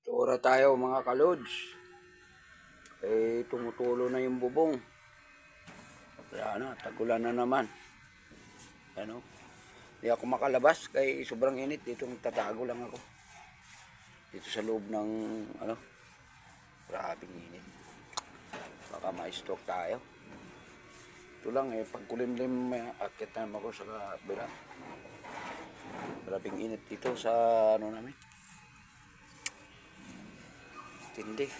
Pintura tayo mga kalods. Tumutulo na yung bubong. Kaya na, tagulan na naman. Ano? Hindi ako makalabas kay sobrang init. Dito tatago lang ako. Dito sa loob ng grabing init. Baka ma-stroke tayo. Ito lang pag kulimlim akit na ako sa kabila. Grabing init dito sa namin. Tindi.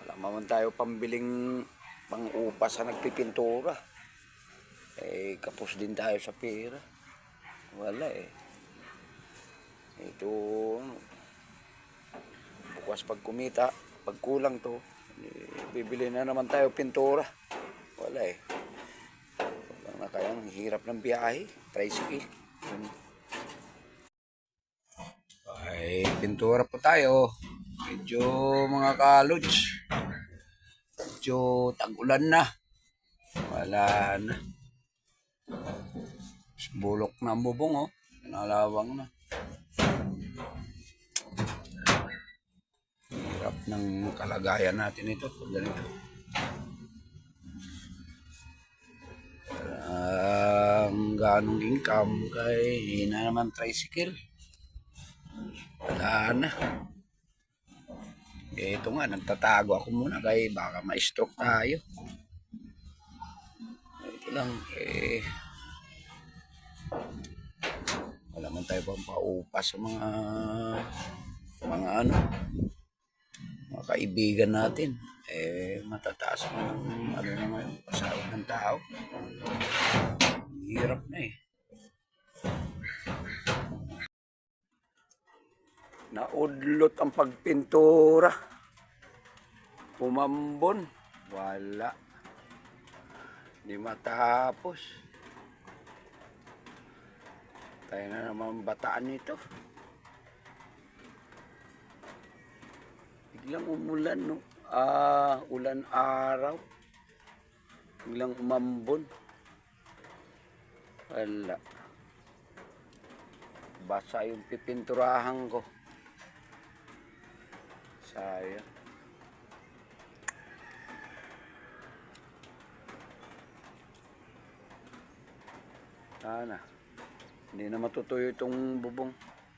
Wala naman tayo pambiling pang-upa sa nagpipintura. Kapos din tayo sa pera. Wala Ito, bukas pag kumita, pag kulang to, bibili na naman tayo pintura. Wala Wala na kayang hirap ng biyahe, tricycle. Pintura po tayo. Medyo mga kalods. Medyo tag-ulan na. Wala na. Bulok na ang bubong Nalawang na. Hirap ng kalagayan natin ito. Ganito. Ganong income kay hina naman tricycle. Wala na. Ito nga, nagtatago ako muna kay baka ma-stroke tayo. Ito lang wala man tayo pang paupa sa mga kaibigan natin. Matataas na ng naman pasahod ng tao. Hirap na Naudlot ang pagpintura. Pumambon. Wala. Di matapos. Tayo na naman bataan nito. Biglang umulan ulan araw. Biglang umambon. Wala. Basa yung pipinturahan ko. Sayang. Sana. Hindi na matutuyo itong bubong.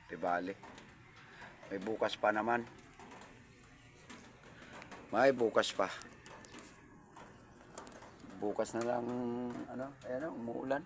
Tibali. May bukas pa naman. May bukas pa. Bukas na lang, ayan umuulan.